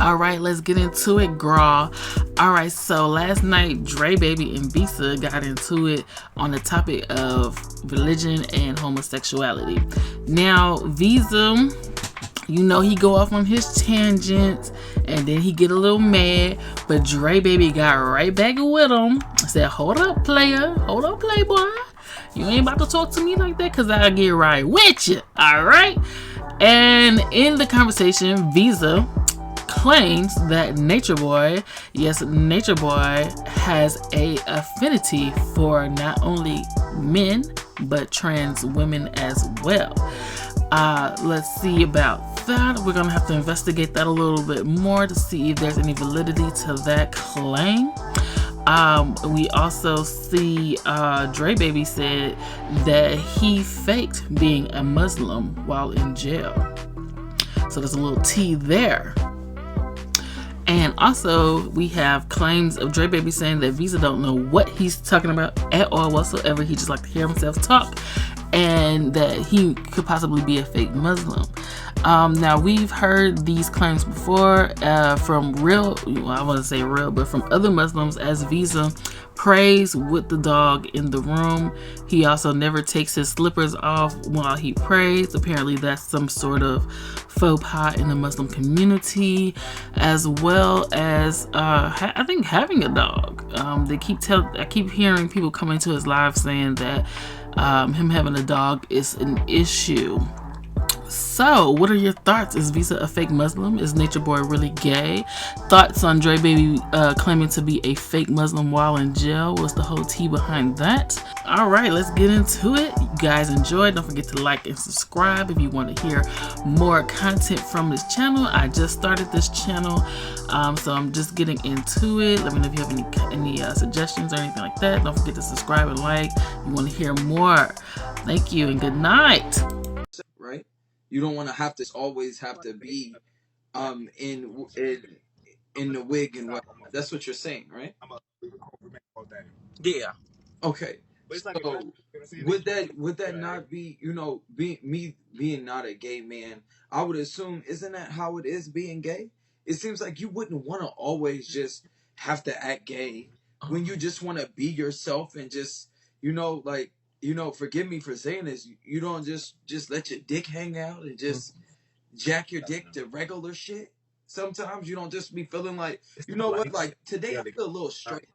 All right, let's get into it, girl. All right, so last night, DreBaby and Visa got into it on the topic of religion and homosexuality. Now, Visa, you know, he go off on his tangents and then he get a little mad, but DreBaby got right back with him. Said, hold up, player. Hold up, playboy. You ain't about to talk to me like that because I'll get right with you. All right. And in the conversation, Visa claims that Natureboy, yes, Natureboy has a affinity for not only men but trans women as well. Let's see about that. We're gonna have to investigate that a little bit more to see if there's any validity to that claim. We also see DreBaby said that he faked being a Muslim while in jail. So there's a little tea there. And also, we have claims of DreBaby saying that Visa don't know what he's talking about at all whatsoever. He just like to hear himself talk, and that he could possibly be a fake Muslim. Now, we've heard these claims before from real, well, I want to say real, but from other Muslims, as Visa prays with the dog in the room. He also never takes his slippers off while he prays. Apparently, that's some sort of faux pas in the Muslim community, as well as I think having a dog. I keep hearing people come into his live saying that him having a dog is an issue. So, what are your thoughts? Is Visa a fake Muslim? Is Natureboy really gay? Thoughts on DreBaby claiming to be a fake Muslim while in jail? What's the whole tea behind that? All right, let's get into it. You guys enjoy. Don't forget to like and subscribe if you want to hear more content from this channel. I just started this channel, so I'm just getting into it. Let me know if you have any suggestions or anything like that. Don't forget to subscribe and like. You want to hear more. Thank you and good night. Right? You don't want to have to always have to be in the wig and what. That's what you're saying, right? Yeah. Okay. So would that not be, being not a gay man? I would assume, isn't that how it is being gay? It seems like you wouldn't want to always just have to act gay when you just want to be yourself and just, like, forgive me for saying this, you don't just let your dick hang out and just jack your dick to regular shit. Sometimes you don't just be feeling like, what, like today I feel a little straight.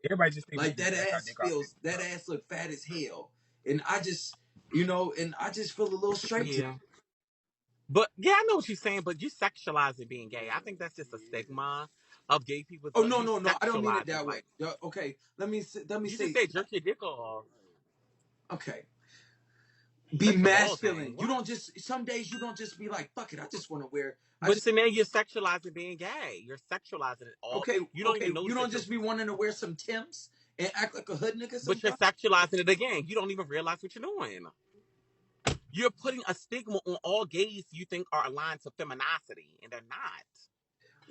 Like that ass look fat as hell. And I just, and I just feel a little straight today. Yeah. But yeah, I know what you're saying, but you sexualizing being gay. I think that's just a stigma of gay people. Oh, You no, I don't mean it sexualize it. that way. Like, Okay, let me you just say, said jerk your dick off. okay, be That's the ball masculine. thing. You What? don't just, some days you don't just be like, fuck it, I just want to wear, I But just, so now you're sexualizing being gay. You're sexualizing it all. okay, You don't even you notice don't that you're. just be wanting to wear some Timbs and act like a hood nigga But you're sometimes. sexualizing it again. You don't even realize what you're doing. You're putting a stigma on all gays you think are aligned to femininity, and they're not.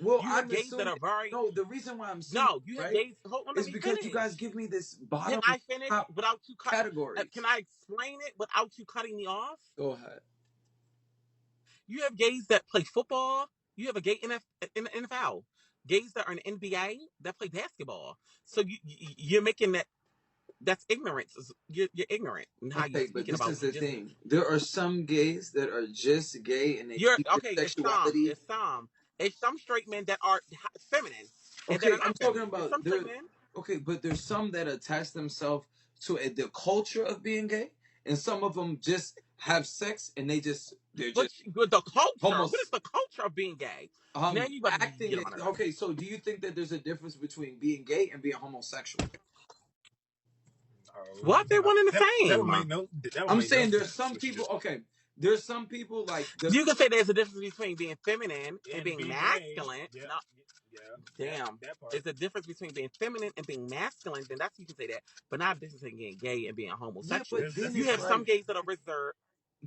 Well, You have I'm gays that assuming, are very. no, the reason why I'm assuming, No, you have right, gays. Hold on, let is me because you guys finish. give me this Can bottom I finish top without you cut? Can categories. I explain it without you cutting me off? Go ahead. You have gays that play football. You have a gay in the NFL. Gays that are in NBA that play basketball. So you're making that. That's ignorance. You're ignorant in how you're Okay, but speaking this about is the just. thing. There are some gays that are just gay and they You're keep their okay. It's some. sexuality. It's some. It's some straight men that are feminine and that Okay, are I'm not talking feminine. There's about some there. straight men. Okay, but there's some that attach themselves to the culture of being gay, and some of them just have sex and they're But just with the culture, what is homos the culture of being gay? Now you about to acting get on it. my nerves. Okay, so do you think that there's a difference between being gay and being homosexual? What they one in the same? I'm saying there's some people. Okay, there's some people like the. You can say there's a difference between being feminine and being masculine. No, damn. There's a difference between being feminine and being masculine. Then that's you can say that, but not a difference between being gay and being Yeah, homosexual. but then You it's have some like, gays that are reserved.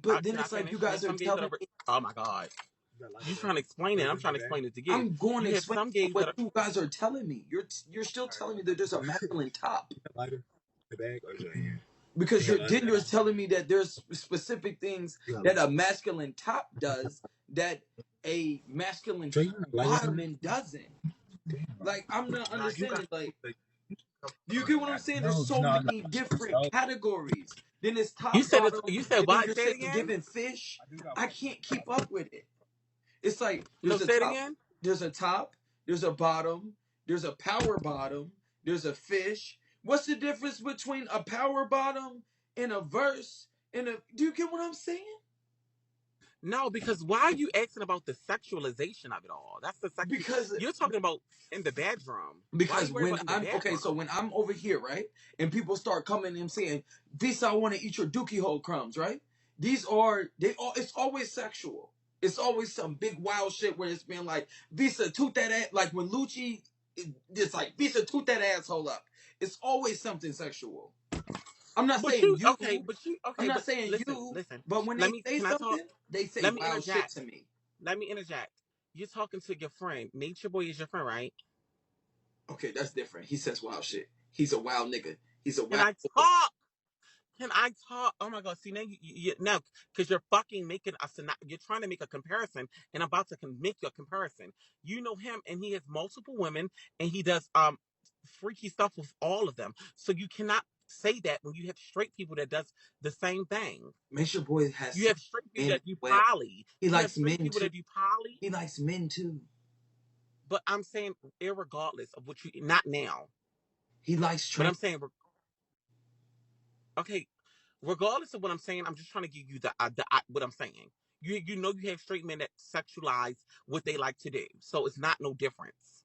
but then Can I it's like finish? you You have guys are some gays that telling are. me. Oh my god. You trying to explain it? I'm trying to explain it to you. I'm going to You have explain some gays what that are. you guys are telling me. You're still telling me that there's a masculine top because you're telling me that there's specific things that a masculine top does that a masculine Dre, you not lighter than bottom this? and doesn't. Like, I'm not Nah, you got understanding. Like, do you get what I'm saying? There's no, so no, many different categories. Then it's You top, said it's bottom, you said and then what? you're Say it saying again. giving fish. I can't keep up with it. It's like No, say it again. there's a top, there's a bottom, there's a power bottom, there's a fish. What's the difference between a power bottom and a verse and a? Do you get what I'm saying? No, because why are you asking about the sexualization of it all? That's the sex. Because You're talking about in the bedroom. Why are Because you worried when about in the I'm okay, so bedroom? when I'm over here, right, and people start coming and saying, "Visa, I want to eat your dookie hole crumbs," right? It's always sexual. It's always some big wild shit where it's been like, "Visa, toot that ass," like when Lucci, it's like, "Visa, toot that asshole up." It's always something sexual. I'm not But saying you you. I'm okay, not but saying listen, you. listen. But when Let they me say can I talk? something, they say Let me wild shit interject. to me. Let me interject. You're talking to your friend. Natureboy is your friend, right? Okay, that's different. He says wild shit. He's a wild nigga. He's a Can wild I boy. talk? Can I talk? Oh my god! See now, now because you're fucking making a you're trying to make a comparison, and I'm about to make your comparison. You know him, and he has multiple women, and he does freaky stuff with all of them. So you cannot say that when you have straight people that does the same thing. Make sure boy has You sex have straight with people men as that do well. poly. He You have likes straight men people too. that do poly. He likes men too. But I'm saying, irregardless of what you, not now. He likes But trans. I'm saying, okay, regardless of what I'm saying, I'm just trying to give you what I'm saying. You know you have straight men that sexualize what they like to do, so it's not no difference.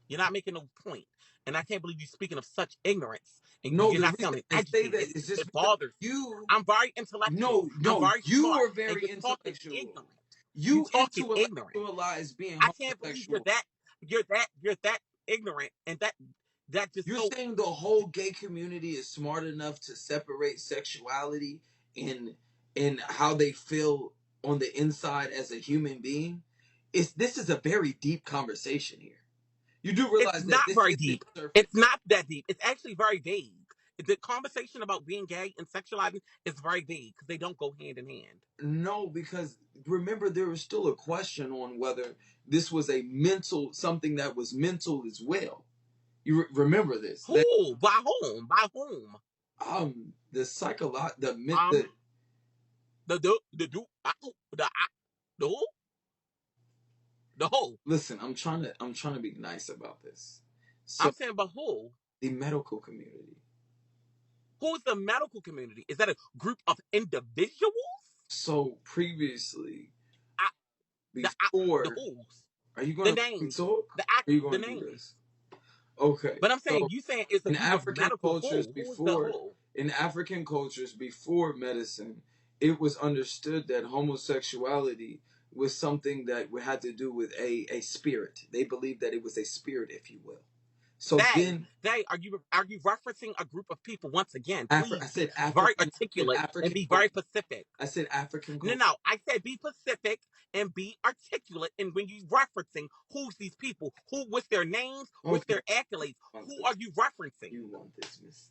You're not making no point, and I can't believe you're speaking of such ignorance, and No, you're the not reason sounding I say educated. that is just It because bothers me. you. I'm very intellectual. I'm No, very you smart, are and very you're talking intellectual. ignorant. You You talking ignorant. intellectualize being I can't believe homosexual. you're that ignorant, and that just You're so. saying the whole gay community is smart enough to separate sexuality and how they feel on the inside as a human being. This is a very deep conversation here. You do It's realize that not this very isn't deep. surface. It's not that deep. It's actually very vague. The conversation about being gay and sexualizing is very vague because they don't go hand in hand. No, because remember there was still a question on whether this was a mental something that was mental as well. You remember this that Who? By whom? By whom? the psycholo- Um, the the who? The who? listen. I'm trying to be nice about this. So I'm saying, but who? the medical community. Who's the medical community? Is that a group of individuals? So previously, I, the before, who's? are you The going to let me names. talk? Or are you The going to do names. this? Okay. But I'm So saying, you saying it's a in group of African medical cultures who? Who is the before who? in African cultures before medicine, it was understood that homosexuality was something that had to do with a spirit. They believed that it was a spirit, if you will. So then Are you referencing a group of people once again? I Please be said very African I said articulate and African be culture. very specific. I said African No, culture. no, I said be specific and be articulate. And when you referencing who's these people, who with their names, with Okay. their accolades, You want who this. are you referencing? You want this, miss.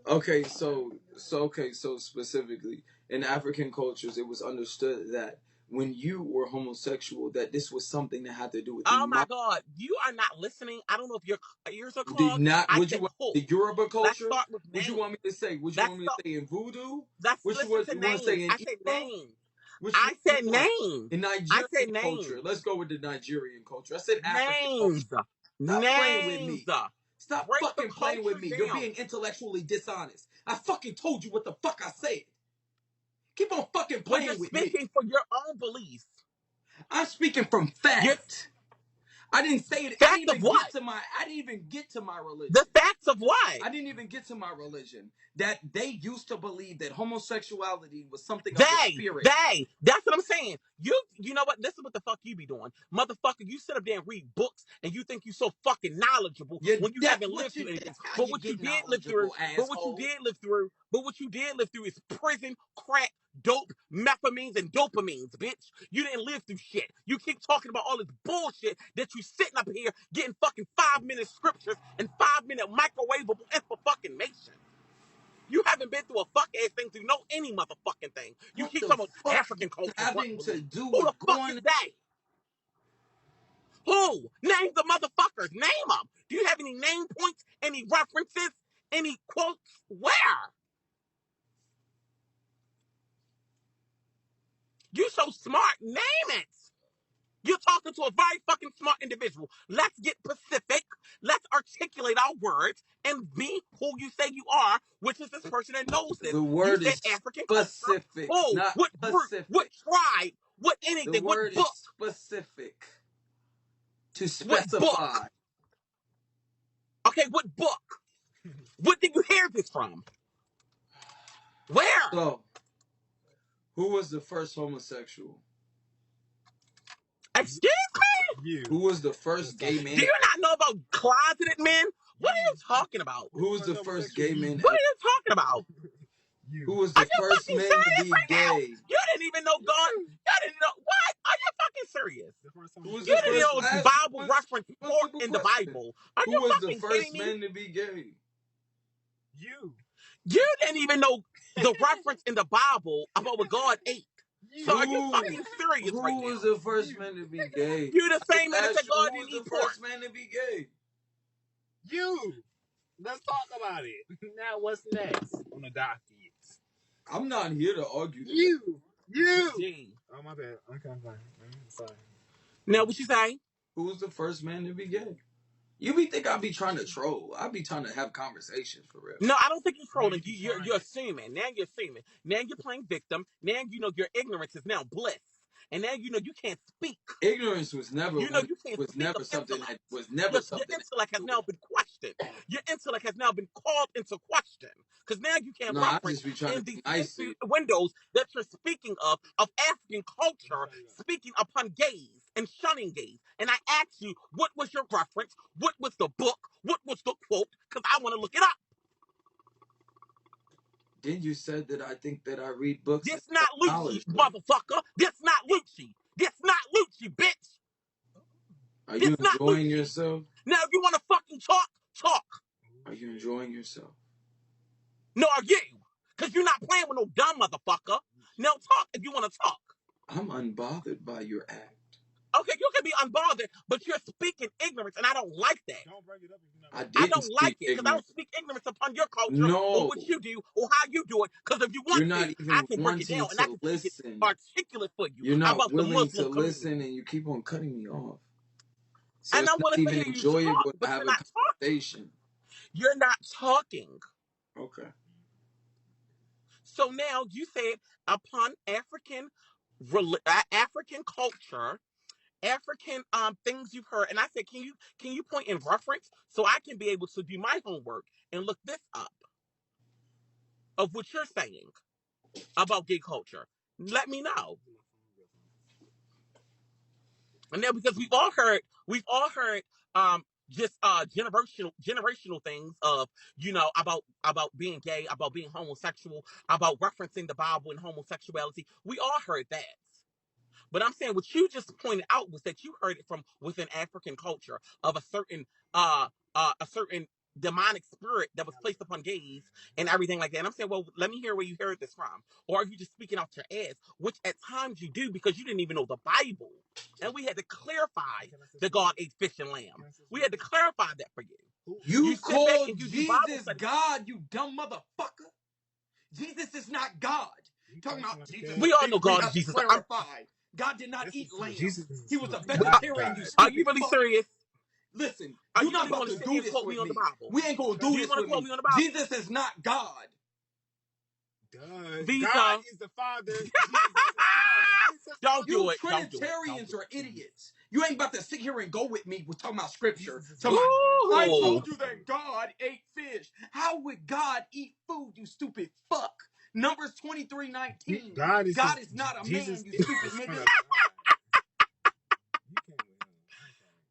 Okay, so specifically in African cultures, it was understood that when you were homosexual, that this was something that had to do with the Oh my mind. God, you are not listening. I don't know if your ears are The clogged. not I would you said want who. the Yoruba Let's culture? start with What you names. want me to say? What you Let's want me to start. say in voodoo? Let's What listen to you want to say names. in I said Igbo? names. What I you said want? names. In I Nigerian said culture, names. let's go with the Nigerian culture. I said African culture. Names. Stop playing with Names. me. Stop Break the fucking playing with culture me. You're down. being intellectually dishonest. I fucking told you what the fuck I said. Keep on fucking Well, you're playing with me. speaking for your own beliefs. I'm speaking from Your fact. I didn't say it. fact of what? I didn't even get to my The religion. facts of what? I didn't even get to my religion. That they used to believe that homosexuality was something of the They, spirit. they. That's what I'm saying. You know what? This is what the fuck you be doing, motherfucker. You sit up there and read books, and you think you so fucking knowledgeable when you haven't lived through anything. That's how But you what you get did live through, knowledgeable, asshole. but what you did live through is prison, crack, dope, methamphetamines, and dopamines, bitch. You didn't live through shit. You keep talking about all this bullshit that you sitting up here getting fucking 5-minute scriptures and 5-minute microwavable info fucking nation. You haven't been through a fuck ass thing to know any motherfucking thing. You What keep the talking about fuck African culture, what having to belief? do Who the with fuck is going? that? Who? Name the motherfuckers. Name them. Do you have any name points? Any references? Any quotes? Where? You so smart. Name it. You're talking to a very fucking smart individual. Let's get specific. Let's articulate our words and be who you say you are, which is this person that knows this. The You word said is African culture. specific, Who? not What group? What pacific. tribe? What The anything? What word is book? specific to What specify. book? Okay, what book? What did you hear this from? Where? So, who was the first homosexual? Excuse me? Who was the first gay Do man? you not know about closeted men? What are you talking about? Who was the first gay man? What are you talking about? Who was Are the you first fucking man serious to be right now? gay? You didn't even know God. You didn't know what? Are you fucking serious? Who was You the didn't first? know Ask Bible one reference one pork simple in the question. Bible. Are Who you was the fucking kidding first me? man to be gay? You didn't even know the reference in the Bible about what God ate. So are you fucking serious right Who was now? the first man to be gay? You the same man that Ask said you, God who didn't was the eat pork. first man to be gay? You. Let's talk about it. Now what's next on the docket? I'm not here to argue. You. Gee. Oh my bad. Okay, I'm fine. I'm sorry. Now what you say? Who was the first man to be gay? You be think I be trying to troll? I be trying to have conversations for real. No, I don't think you're trolling. You're assuming. Now you're assuming. Now you're playing victim. Now you know your ignorance is now bliss. And now you know you can't speak. Ignorance was never You know you can't speak of something intellect. that was never Your something. intellect has now been questioned. Your intellect has now been called into question. Because now you can't No, I reference just be trying to in be these nice to you. windows that you're speaking of African culture, speaking upon gays and shunning gays. And I asked you, what was your reference? What was the book? What was the quote? Because I want to look it up. Then you said that I think that I read books and This not Lucci, knowledge. motherfucker. This not Lucci. This not Lucci, bitch. Are you This not enjoying Lucci. yourself? Now, if you want to fucking talk, talk. Are you enjoying yourself? No, are you? Because you're not playing with no dumb motherfucker. Now, talk if you want to talk. I'm unbothered by your act. Okay, you can be unbothered, but you're speaking ignorance, and I don't like that. Don't bring it up if you're not. I I didn't don't like speak it because I don't ignorance. speak ignorance upon your culture or No, what you do or how you do it. Because if you want you're not to, I even can break it wanting down and I to can speak it listen. articulate for you You're not about the willing to Muslim community. listen, and you keep on cutting me off. So And it's I'm not willing to even hear you talk, enjoyable to but have you're a not talking. conversation. You're not talking. Okay. So now you said upon African culture, African things you've heard, and I said, can you point in reference so I can be able to do my homework and look this up of what you're saying about gay culture? Let me know. And now because we've all heard just generational things of about being gay, about being homosexual, about referencing the Bible and homosexuality. We all heard that. But I'm saying what you just pointed out was that you heard it from within African culture of a certain demonic spirit that was placed upon gays and everything like that. And I'm saying, well, let me hear where you heard this from. Or are you just speaking out your ass? Which at times you do because you didn't even know the Bible. And we had to clarify that God ate fish and lamb. We had to clarify that for you. You Sit back call and you do Bible Jesus study. God, you dumb motherfucker. Jesus is not God. You're talking about Jesus. We all know God have is to Jesus. clarify. God did not eat lamb. He was a vegetarian, you Are stupid you really fuck. serious? Listen, Are you're you not really about going to to sit here do and this quote me with on the me. Bible? We ain't gonna Do do you this want to with quote me. me on the Bible? Jesus is not God. Visa. God is the Father. Jesus is the Son. Don't do You it. Don't do it. Trinitarians are idiots. You ain't about to sit here and go with me with talking about scripture. Ooh. I told you that God ate fish. How would God eat food, you stupid fuck? Numbers 23:19. God is not a man, you stupid nigga.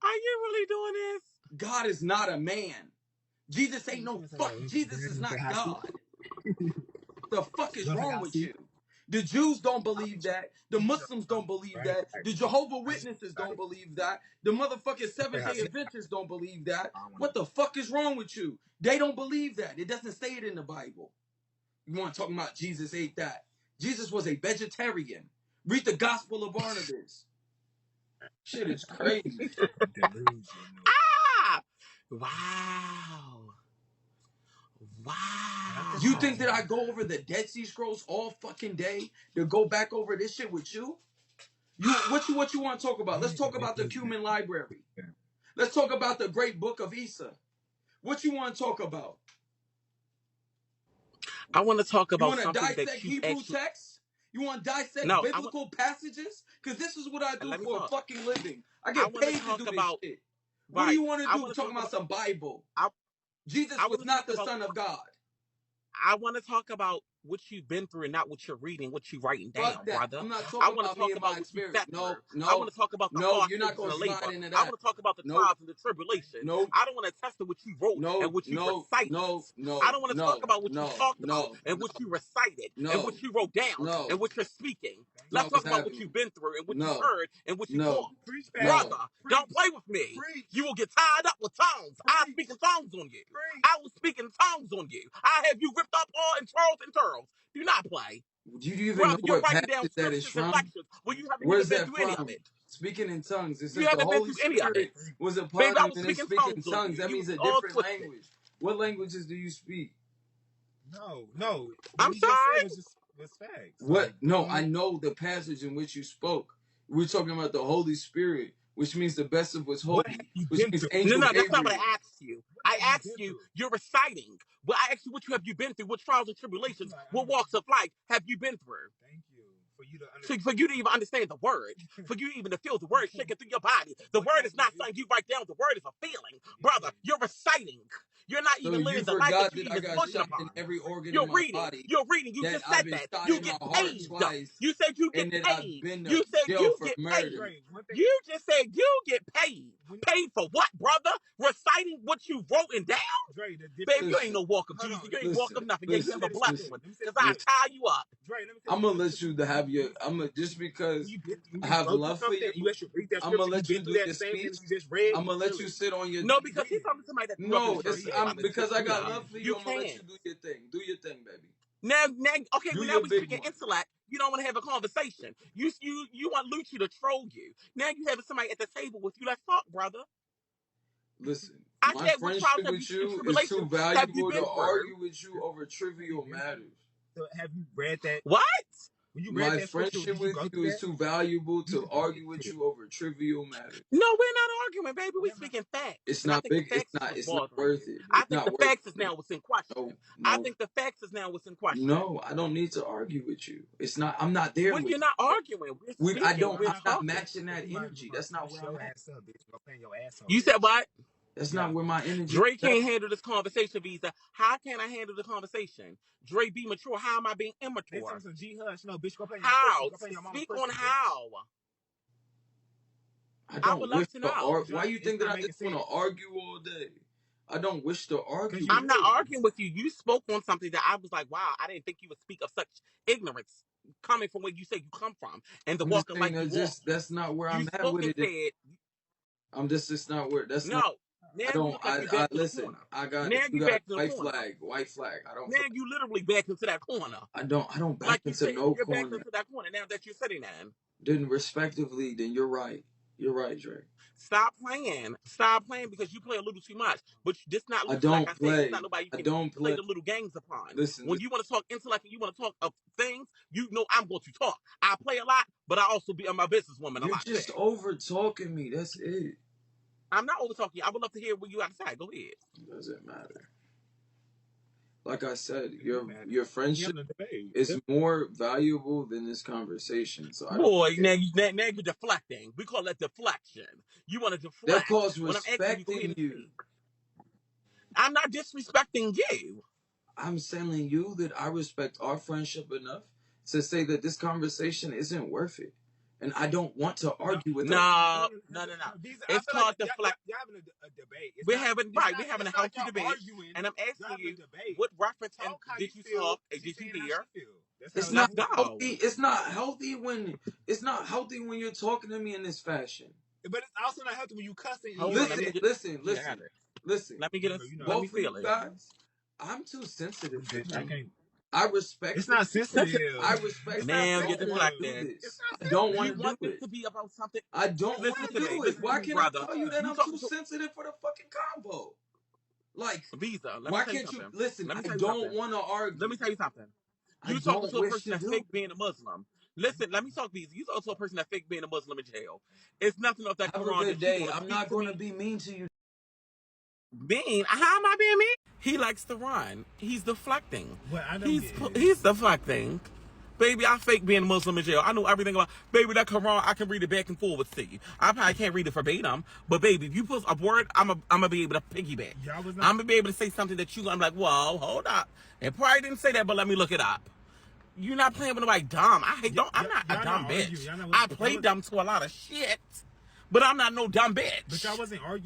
Are you really doing this? God is not a man. Jesus ain't no fuck. Jesus is not God. The fuck is wrong with you? The Jews don't believe that. The Muslims don't believe that. The Jehovah Witnesses don't believe that. The motherfucking Seventh-day Adventists don't believe that. What the fuck is wrong with you? They don't believe that. It doesn't say it in the Bible. You want to talk about Jesus ate that? Jesus was a vegetarian. Read the Gospel of Barnabas. Shit is crazy. Delusional. Ah! Wow. Wow. You think that I go over the Dead Sea Scrolls all fucking day to go back over this shit with you? What you want to talk about? Let's talk about the Cuman Library. Let's talk about the Great Book of Isa. What you want to talk about? I want to talk You about want to something dissect that you Hebrew actually. texts? You want to dissect No, biblical passages? Because this is what I do let me for a talk. fucking living. I I get want to paid to talk do this about. shit. What do Right. you want to I do? want to Talking talk about some Bible. I Jesus I was want to not talk the about. Son of God. I want to talk about what you've been through and not what you're reading, what you're writing Fuck down, that. brother. I'm not I talking want to about me talk and about my what you experience. sat through. I No, want to talk about the no. You're not hardships and going the to slide labor. into I that. want to talk about the Nope. trials and the tribulations. Nope. I don't want to attest to what you wrote and No, what you no, recited. no, I no, don't want to talk no, about what you no, talked about no, and what you recited and no, what you wrote down and no. what you're speaking. It's Let's not talk what's about what happening. you've been through and what you No, heard and what you no, taught. Preach, no. Brother, Preach. don't play with me. Preach. You will get tied up with tongues. I speak in tongues on you. Preach. I will speak in tongues on you. I have you ripped up all in twirls and twirls. Do not play. Do you even know Brother, you're what writing down passage that is scriptures and from? lectures when you haven't even Where's been that through any of from? it. Speaking in tongues. It You says the haven't been Holy through any of it. Spirit was Baby, upon I him was and they speaking speak in tongues on tongues. you. That You means was a all different twisted. language. What languages do you speak? No. I'm What he just sorry? said was facts. What? Like, No, I know the passage in which you spoke. We're talking about the Holy Spirit, which means the best of what's what have holy, you which been means through? Angel No, that's not what Gabriel. I asked you. What I have you asked been you, through? you're reciting. But I asked you what you have you been through, what trials and tribulations, what walks of life have you been through? Thank you for you to So understand. for you to even understand the word, for you even to feel the word shaking through your body. The word is not something you write down, the word is a feeling. Brother, you're reciting. You're not So even you living the life that forgot you that I even got spoken shot in upon. every organ in You're my reading. body, You're reading. You that just I've said been that. shot You in my get heart paid. twice, You said you get and that I've paid. been to You said jail you for get paid. murder. You just said you get paid. Paid for what, brother? Reciting what you wrote and down? Dre, Baby, you ain't Listen, no walk of Jesus. You ain't walk of listen, nothing. Yeah, you have listen, a blessed listen, one. Because I listen. tie you up. Dre, let me tell I'm you. gonna let you to have your. I'm gonna just When because you I just have go through love for something, you. you actually read that I'm gonna scripture. You've let you been through do that your same thing that speech. you just read. I'm gonna let you Really? sit on your. No, because he's talking to somebody that grew up in No, the church. it's He ain't about to because I sit you got up. love for you. You I'm gonna let can. you do your thing. Do your thing, baby. Now, okay, Do well, now your we big speaking one. intellect. You don't want to have a conversation. You want Lucci to troll you. Now you having somebody at the table with you. Let's talk, brother. Listen, I my said, what trials friendship have you with and you is too tribulations have you valuable to been through? argue with you over trivial matters. So have you read that? What? When you read My that scripture, friendship did you with go you through is that? too valuable You to just read argue with it. you over trivial matters. No, we're not arguing, baby. We Never mind. speaking facts. It's And I not think the big. facts is what's It's not bothering worth you. it. I It's think the not worth facts is it. now what's in question. No, I no, think the facts is now what's in question. no. I don't need to argue with you. It's not. I'm not there When with you're not you. arguing, we're I speaking, don't. we're I'm not talking. matching that energy. That's not where I'm Show at. ass up, bitch. Go play in your asshole. You said what? That's Yeah. not where my energy Dre is at. can't handle this conversation, Visa. How can I handle the conversation? Dre be mature. How am I being They immature? some G hush. No, bitch, go play in your How? pussy. Go play in your mama Speak pussy, on bitch. how. I I don't would wish love to to know. argue. Why you It's think that not I just making want to sense. argue all day? I don't wish to argue you I'm with not you. do. arguing with you. You spoke on something that I was like, wow, I didn't think you would speak of such ignorance coming from where you say you come from and the I'm just walk of saying life you that walk. that's not where You I'm at spoke with and it. said, I'm just it's not where that's not. no. I Now you don't. look like you I backed in the listen. corner. I got Now you you got backed in the white corner. flag. White flag. I don't. Now you literally backed into that corner. I don't back Like you into said, no you're backed corner. into that corner now that you're sitting in. Then respectively, then you're right. You're right, Drake. Stop playing. Stop playing because you play a little too much. But this not I Lucci, like don't I said. This not play. nobody you I can don't play play. the little games upon. Listen, When you want to talk intellect and you want to talk of things, you know I'm going to talk. I play a lot, but I also be my businesswoman a you're lot just too. over talking me. That's it. I'm not over talking. I would love to hear what you got to say. Go ahead. It doesn't matter. Like I said, your friendship is more valuable than this conversation. So I don't Boy, care. now you're deflecting. We call that deflection. You want to That deflect. calls When I'm asking you, go ahead respecting and you. speak. I'm not disrespecting you. I'm telling you that I respect our friendship enough to say that this conversation isn't worth it. And I don't want to argue with her. No. It's called deflect. Y'all having a debate. We're having a healthy debate, and I'm asking you, what reference did you talk? Did you hear? It's not Let's go. healthy. It's not healthy when you're talking to me in this fashion. But it's also not healthy when you cussing. Hold on, let me Listen. Let me get Both let me of you feel it. guys, I'm too sensitive for I you. can't. I respect. It's not sensitive. I respect. Now I you're don't want to do deflecting. this. I don't want You to want do this it. to be about something. I don't want Listen to to me. do it. Listen Why to me, can't brother. I tell you that You I'm talking too to sensitive for the fucking combo? Like, Visa. Let me why tell you can't you something. listen? Let me I tell you don't something. want to argue. Let me tell you something. I You talking don't to a wish person to that do. fake being a Muslim. Listen, let me talk to you. You talk to a person that fake being a Muslim in jail. It's nothing of that Have a Quran good that you day. want to I'm speak not to going to me. be mean to you. Mean? How am I being mean? He likes to run. He's deflecting. What I don't He's deflecting. Baby, I fake being a Muslim in jail. I know everything about. Baby, that Quran, I can read it back and forwards to you. I probably can't read it verbatim, but baby, if you put a word, I'm gonna be able to piggyback. I'm gonna be able to say something that I'm like, whoa, hold up. It probably didn't say that, but let me look it up. You're not playing with nobody dumb. I'm not a dumb bitch. I play dumb to a lot of shit, but I'm not no dumb bitch. But y'all wasn't arguing.